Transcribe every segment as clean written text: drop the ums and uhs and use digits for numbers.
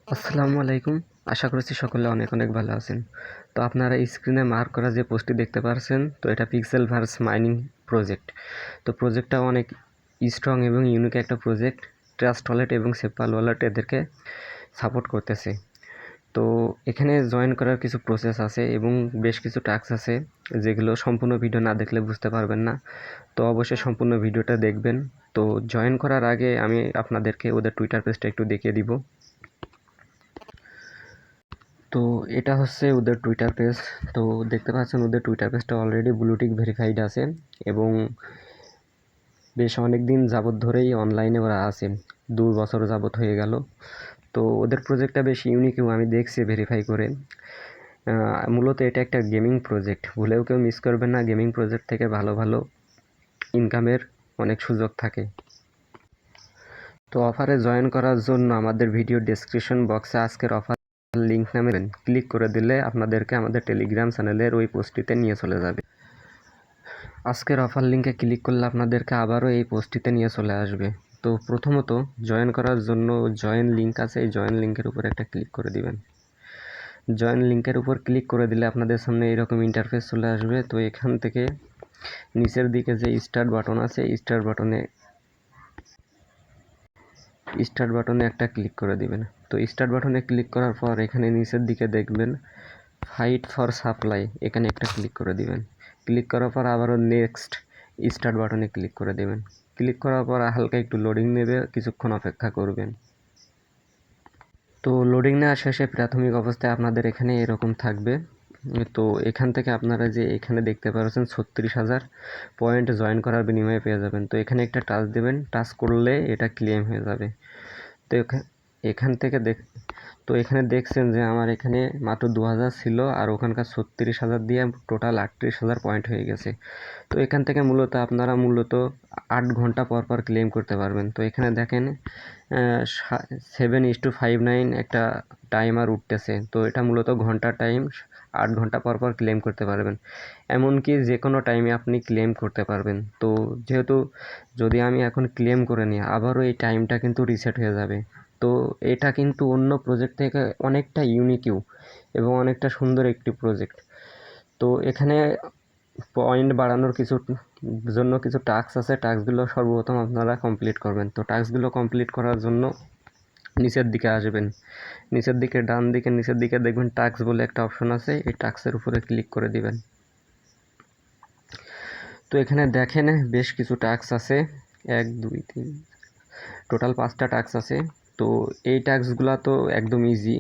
আসসালামু আলাইকুম। আশা করছি সকলে অনেক অনেক ভালো আছেন। তো আপনারা স্ক্রিনে মার্ক করা যে পোস্টটি দেখতে পাচ্ছেন, তো এটা পিক্সেলভার্স মাইনিং প্রজেক্ট। তো প্রজেক্টটা অনেক স্ট্রং এবং ইউনিক একটা প্রজেক্ট। ট্রাস্ট ওয়ালেট এবং সেপাল ওয়ালেট এদেরকে সাপোর্ট করতেছে। তো এখানে জয়েন করার কিছু প্রসেস আছে এবং বেশ কিছু টাস্ক আছে, যেগুলো সম্পূর্ণ ভিডিও না দেখলে বুঝতে পারবেন না। তো অবশ্যই সম্পূর্ণ ভিডিওটা দেখবেন। তো জয়েন করার আগে আমি আপনাদেরকে ওদের টুইটার পেজটা একটু দেখিয়ে দিব। তো এটা হচ্ছে ওদের টুইটার পেজ। তো দেখতে পাচ্ছেন ওদের টুইটার পেজটা অলরেডি ব্লুটিক ভেরিফাইড আছে এবং বেশ অনেক দিন যাবত ধরেই অনলাইনে ওরা আছে, 2 বছর যাবত হয়ে গেল। তো ওদের প্রজেক্টটা বেশ ইউনিকও, আমি দেখছি ভেরিফাই করে। মূলত এটা একটা গেমিং প্রজেক্ট, ভুলেও কেউ মিস করবেন না। গেমিং প্রজেক্ট থেকে ভালো ভালো ইনকামের অনেক সুযোগ থাকে। তো অফারে জয়েন করার জন্য আমাদের ভিডিও ডেসক্রিপশন বক্সে আজকের অফার লিঙ্ক নামে ক্লিক করে দিলে আপনাদেরকে আমাদের টেলিগ্রাম চ্যানেলের ওই পোস্টটিতে নিয়ে চলে যাবে। আজকের অফার লিঙ্কে ক্লিক করলে আপনাদেরকে আবারও এই পোস্টটিতে নিয়ে চলে আসবে। তো প্রথমত জয়েন করার জন্য জয়েন লিঙ্ক আছে, এই জয়েন লিঙ্কের উপর একটা ক্লিক করে দিবেন। জয়েন লিঙ্কের উপর ক্লিক করে দিলে আপনাদের সামনে এরকম ইন্টারফেস চলে আসবে। তো এখান থেকে নিচের দিকে যে স্টার্ট বাটন আছে, স্টার্ট বাটনে একটা ক্লিক করে দিবেন। তো স্টার্ট বাটনে ক্লিক করার পর এখানে নিচের দিকে দেখবেন ফাইট ফর সাপ্লাই, এখানে একটা ক্লিক করে দিবেন। ক্লিক করার পর আবারও নেক্সট স্টার্ট বাটনে ক্লিক করে দেবেন। ক্লিক করার পর হালকা একটু লোডিং নেবে, কিছুক্ষণ অপেক্ষা করবেন। তো লোডিং নেওয়ার শেষে প্রাথমিক অবস্থায় আপনাদের এখানে এরকম থাকবে। তো এখান থেকে আপনারা যে এখানে দেখতে পাচ্ছেন 36,000 পয়েন্ট জয়েন করার বিনিময়ে পেয়ে যাবেন। তো এখানে একটা টাচ দেবেন, টাচ করলে এটা ক্লেম হয়ে যাবে। তো এখান থেকে তো এখানে দেখছেন যে আমার এখানে মাত্র 2,000 ছিল, আর ওখানকার 36,000 দিয়ে টোটাল 38,000 পয়েন্ট হয়ে গেছে। তো এখান থেকে আপনারা 8 ঘন্টা পর পর ক্লেম করতে পারবেন। তো এখানে দেখেন 7:59 একটা টাইমার উঠতেছে। তো এটা মূলত ঘন্টা টাইম, 8 ঘন্টা পর পর ক্লেম করতে পারবেন। এমনকি যে কোনো টাইমে আপনি ক্লেম করতে পারবেন। তো যেহেতু যদি আমি এখন ক্লেম করে নিই, আবারও এই টাইমটা কিন্তু রিসেট হয়ে যাবে। তো এটা কিন্তু অন্য প্রজেক্ট থেকে অনেকটা ইউনিকও এবং অনেকটা সুন্দর একটি প্রজেক্ট। তো এখানে পয়েন্ট বাড়ানোর জন্য কিছু টাস্ক আছে, টাস্কগুলো সর্বপ্রথম আপনারা কমপ্লিট করবেন। তো টাস্কগুলো কমপ্লিট করার জন্য নিচের দিকে আসবেন, নিচের দিকে ডান দিকে নিচের দিকে দেখবেন টাস্ক বলে একটা অপশন আছে, এই টাস্কের উপরে ক্লিক করে দিবেন। তো এখানে দেখেন বেশ কিছু টাস্ক আছে, 1 2 3 টোটাল 5টা টাস্ক আছে। তো এই টাস্কগুলো তো একদম ইজি।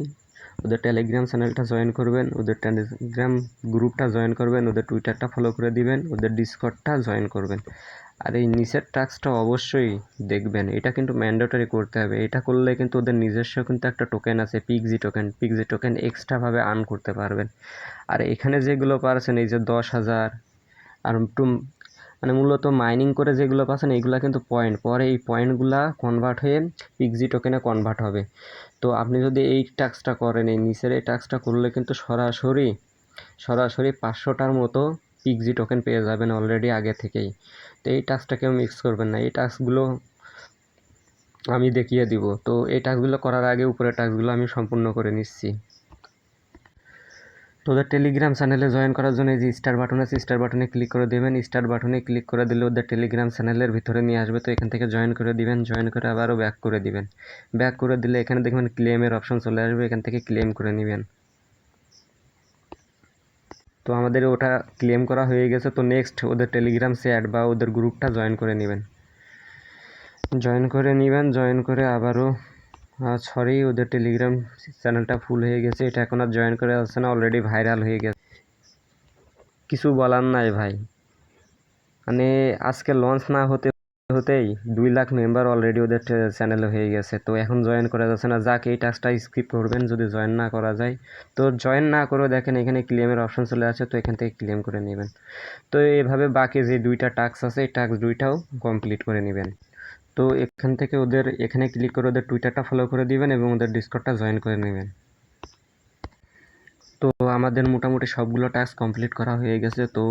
ওদের টেলিগ্রাম চ্যানেলটা জয়েন করবেন, ওদের টেলিগ্রাম গ্রুপটা জয়েন করবেন, ওদের টুইটারটা ফলো করে দিবেন, ওদের ডিসকর্ডটা জয়েন করবেন। আর এই নিচের টাস্কটা অবশ্যই দেখবেন, এটা কিন্তু ম্যান্ডেটরি করতে হবে। এটা করলে কিন্তু ওদের নিজস্ব কিন্তু একটা টোকেন আছে, পিক্সি টোকেন এক্সট্রাভাবে আর্ন করতে পারবেন। আর এখানে যেগুলো পাচ্ছেন এই যে 10,000 আর একটু মানে মূলত মাইনিং করে যেগুলো পাচ্ছেন এইগুলো কিন্তু পয়েন্ট, পরে এই পয়েন্টগুলা কনভার্ট হয়ে পিক্সি টোকেনে কনভার্ট হবে। তো আপনি যদি এই টাস্কটা করেন, এই নিচের এই টাস্কটা করলে কিন্তু সরাসরি 500টার মতো পিক্সি টোকেন পেয়ে যাবেন অলরেডি আগে থেকেই। তো এই টাস্কটা কেউ মিক্স করবেন না, এই টাস্কগুলো আমি দেখিয়ে দিব। তো এই টাস্কগুলো করার আগে উপরের টাস্কগুলো আমি সম্পূর্ণ করে নিচ্ছি। তো ওদের টেলিগ্রাম চ্যানেলে জয়েন করার জন্য এই যে স্টার বাটন আছে, স্টার বাটনে ক্লিক করে দেবেন। স্টার বাটনে ক্লিক করে দিলে ওদের টেলিগ্রাম চ্যানেলের ভিতরে নিয়ে আসবে। তো এখান থেকে জয়েন করে দিবেন, জয়েন করে আবারও ব্যাক করে দিবেন। ব্যাক করে দিলে এখানে দেখবেন ক্লেমের অপশন চলে আসবে, এখান থেকে ক্লেম করে নেবেন। তো আমাদের ওটা ক্লেম করা হয়ে গেছে। তো নেক্সট ওদের টেলিগ্রাম চ্যাট বা ওদের গ্রুপটা জয়েন করে নেবেন। জয়েন করে আবারও সরি, ওদের টেলিগ্রাম চ্যানেলটা ফুল হয়ে গেছে, এটা এখন আর জয়েন করে আসছে না, অলরেডি ভাইরাল হয়ে গেছে। কিছু বলার নাই ভাই, মানে আজকে লঞ্চ না হতেই 2 লাখ মেম্বার অলরেডি ওদের চ্যানেলে হয়ে গেছে। তো এখন জয়েন করা যাচ্ছে না, যাক এই টাস্কটা স্কিপ করবেন যদি জয়েন না করা যায়। তো জয়েন না করেও দেখেন এখানে ক্লেমের অপশন চলে আসে, তো এখান থেকে ক্লেম করে নেবেন। তো এভাবে বাকি যে 2টা টাস্ক আছে এই টাস্ক 2টাও কমপ্লিট করে নেবেন। তো এখান থেকে এখানে ক্লিক করে ওদের টুইটারটা ফলো করে দিবেন এবং ওদের ডিসকর্ডটা জয়েন করে নেবেন। তো আমাদের মোটামুটি সবগুলো টাস্ক কমপ্লিট করা হয়ে গেছে। তো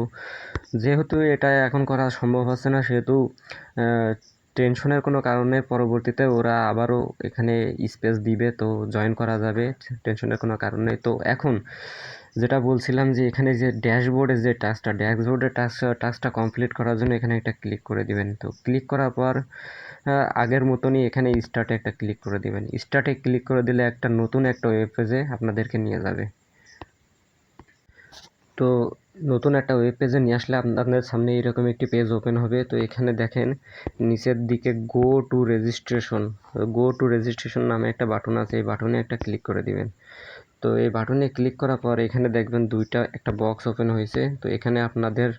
যেহেতু এটা এখন করা সম্ভব হচ্ছে না, সেহেতু টেনশনের কোনো কারণে পরবর্তীতে ওরা আবারও এখানে স্পেস দিবে, তো জয়েন করা যাবে, টেনশনের কোনো কারণ নেই। তো এখন যেটা বলছিলাম যে এখানে যে ড্যাশবোর্ডের যে টাস্কটা কমপ্লিট করার জন্য এখানে একটা ক্লিক করে দিবেন। তো ক্লিক করার পর আগের মতনই এখানে স্টার্টে একটা ক্লিক করে দিবেন। স্টার্টে ক্লিক করে দিলে একটা নতুন একটা ওয়েব পেজে আপনাদেরকে নিয়ে যাবে। তো নতুন একটা ওয়েব পেজে নিয়ে আসলে আপনাদের সামনে এরকম একটি পেজ ওপেন হবে। তো এখানে দেখেন নিচের দিকে গো টু রেজিস্ট্রেশন নামে একটা বাটন আছে, এই বাটনে একটা ক্লিক করে দিবেন। তো এই বাটনে ক্লিক করার পর এখানে দেখবেন একটা বক্স ওপেন হয়েছে। তো এখানে আপনাদের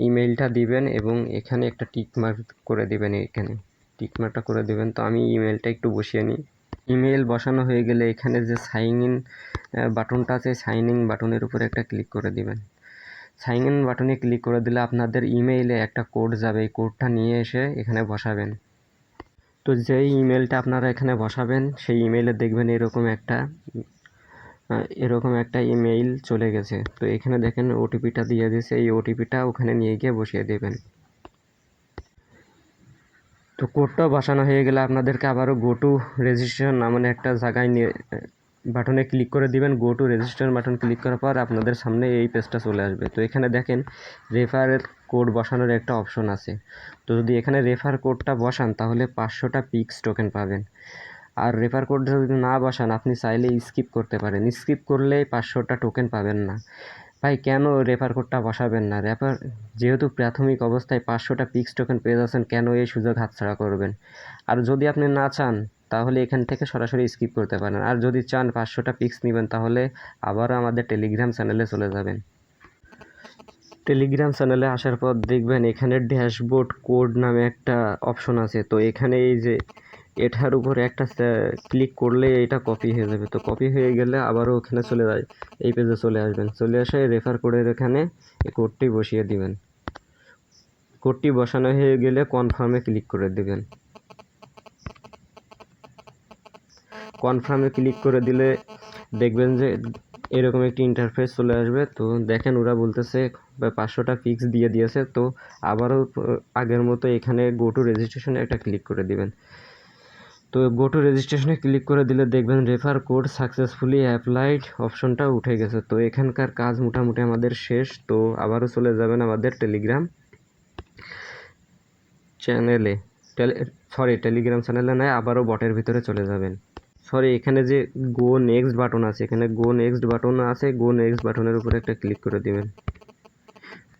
ইমেইলটা দিবেন এবং এখানে একটা টিকমার্ক করে দিবেন, এখানে টিকমার্কটা করে দিবেন। তো আমি ইমেইলটা একটু বসিয়ে নিই। ইমেইল বসানো হয়ে গেলে এখানে যে সাইন ইন বাটনটা আছে, সাইন ইন বাটনের উপরে একটা ক্লিক করে দিবেন। সাইন ইন বাটনে ক্লিক করে দিলে আপনাদের ইমেইলে একটা কোড যাবে, এই কোডটা নিয়ে এসে এখানে বসাবেন। তো যেই ইমেলটা আপনারা এখানে বসাবেন সেই ইমেইলে দেখবেন এরকম একটা ইমেইল চলে গেছে। তো এখানে দেখেন ওটিপিটা দিয়ে দিয়েছে, এই ওটিপিটা ওখানে নিয়ে গিয়ে বসিয়ে দেবেন। তো কোডটা বসানো হয়ে গেলে আপনাদেরকে আবারও গো টু রেজিস্ট্রেশন নামে একটা জায়গায় নিয়ে বাটনে ক্লিক করে দিবেন। Go to registration button click করার পর আপনাদের সামনে এই পেজটা চলে আসবে। তো এখানে দেখেন রেফারের কোড বসানোর একটা অপশন আছে। তো যদি এখানে রেফার কোডটা বসান তাহলে 500টা পিক্স টোকেন পাবেন। আর রেফার কোডটা যদি না বসান আপনি চাইলে স্কিপ করতে পারেন, স্কিপ করলে 500টা টোকেন পাবেন না। ভাই কেন রেফার কোডটা বসাবেন না? যেহেতু প্রাথমিক অবস্থায় 500টা পিক্স টোকেন পেয়ে যাচ্ছেন, কেন এই সুযোগ হাতছাড়া করবেন? আর যদি আপনি না চান তাহলে এখান থেকে সরাসরি স্কিপ করতে পারেন। আর যদি চান 500টা পিক্স নেবেন তাহলে আবারও আমাদের টেলিগ্রাম চ্যানেলে চলে যাবেন। টেলিগ্রাম চ্যানেলে আসার পর দেখবেন এখানে ড্যাশবোর্ড কোড নামে একটা অপশন আছে। তো এখানে এই যে এটার উপরে একটা ক্লিক করলে এটা কপি হয়ে যাবে। তো কপি হয়ে গেলে আবারও ওখানে চলে যায়, এই পেজে চলে আসবেন। চলে আসে রেফার কোডের এখানে এই কোডটি বসিয়ে দিবেন। কোডটি বসানো হয়ে গেলে কনফার্মে ক্লিক করে দেবেন। কনফার্মে ক্লিক করে দিলে দেখবেন যে এরকম একটি ইন্টারফেস চলে আসবে। তো দেখেন ওরা বলতেছে 500টা ফিক্স দিয়ে দিয়েছে। তো আবারও আগের মতো এখানে গো টু রেজিস্ট্রেশনে একটা ক্লিক করে দিবেন। তো গো টু রেজিস্ট্রেশনে ক্লিক করে দিলে দেখবেন রেফার কোড সাকসেসফুলি অ্যাপ্লাইড অপশনটা উঠে গেছে। তো এখানকার কাজ মোটামুটি আমাদের শেষ। তো আবারও চলে যাবেন আমাদের টেলিগ্রাম চ্যানেলে, টেলিগ্রাম চ্যানেলে নয়, আবারও বটের ভিতরে চলে যাবেন। এখানে যে গো নেক্সট বাটন আছে, এখানে গো নেক্সট বাটন আছে, গো নেক্সট বাটনের উপরে একটা ক্লিক করে দিবেন।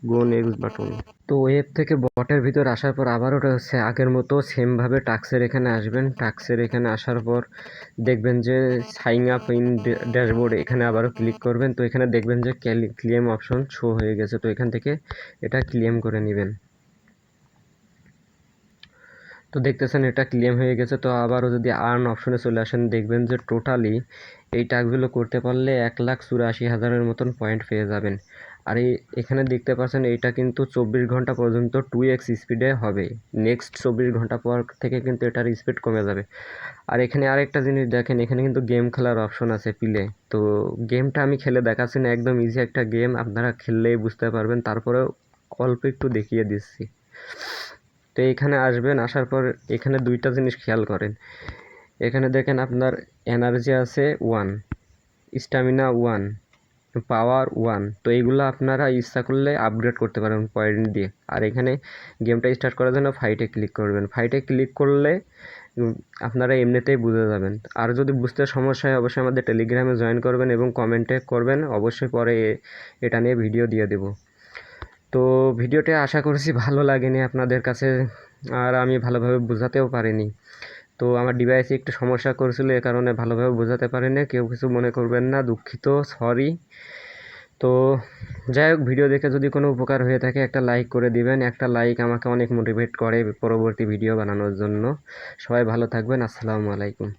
গো নেক্সট বাটন। তো ওয়েব থেকে বটের ভিতর আসার পর আবার ওটা হচ্ছে আগের মতো সেমভাবে টাক্সের এখানে আসবেন। টাক্সের এখানে আসার পর দেখবেন যে সাইন আপ ইন ড্যাশবোর্ড, এখানে আবারও ক্লিক করবেন। তো এখানে দেখবেন যে ক্লেম অপশন শো হয়ে গেছে। তো এখান থেকে এটা ক্লেম করে নেবেন। তো দেখতেছেন এটা ক্লেম হয়ে গেছে। তো আবারও যদি আর্ন অপশনে চলে আসেন দেখবেন যে টোটালি এই টাস্কগুলো করতে পারলে 1,84,000-এর মতন পয়েন্ট পেয়ে যাবেন। আর এখানে দেখতে পাচ্ছেন এইটা কিন্তু 24 ঘন্টা পর্যন্ত 2x স্পিডে হবে। নেক্সট 24 ঘন্টা পর থেকে কিন্তু এটার স্পিড কমে যাবে। আর এখানে আরেকটা জিনিস দেখেন, এখানে কিন্তু গেম খেলার অপশন আছে প্লে। তো গেমটা আমি খেলে দেখাচ্ছি না, একদম ইজি একটা গেম, আপনারা খেললেই বুঝতে পারবেন। তারপরেও অল্প একটু দেখিয়ে দিচ্ছি। তো এখানে আসবেন, আসার পর এখানে দুইটা জিনিস খেয়াল করেন। এখানে দেখেন আপনার এনার্জি আছে 1, স্ট্যামিনা 1, পাওয়ার 1। তো এইগুলো আপনারা ইচ্ছা করলে আপগ্রেড করতে পারেন পয়েন্ট দিয়ে। আর এখানে গেমটা স্টার্ট করার জন্য ফাইটে ক্লিক করবেন। ফাইটে ক্লিক করলে আপনারা এমনিতেই বুঝে যাবেন। আর যদি বুঝতে সমস্যা হয় অবশ্যই আমাদের টেলিগ্রামে জয়েন করবেন এবং কমেন্টে করবেন, অবশ্যই পরে এটা নিয়ে ভিডিও দিয়ে দেব। তো ভিডিওটি আশা করছি ভালো লাগেনি আপনাদের কাছে, আর আমি ভালোভাবে বোঝাতেও পারিনি। তো আমার ডিভাইসে একটু সমস্যা করছিল, এ কারণে ভালোভাবে বোঝাতে পারিনি। কেউ কিছু মনে করবেন না, দুঃখিত, সরি। তো যাই হোক, ভিডিও দেখে যদি কোনো উপকার হয়ে থাকে একটা লাইক করে দিবেন। একটা লাইক আমাকে অনেক মোটিভেট করে পরবর্তী ভিডিও বানানোর জন্য। সবাই ভালো থাকবেন। আসসালামু আলাইকুম।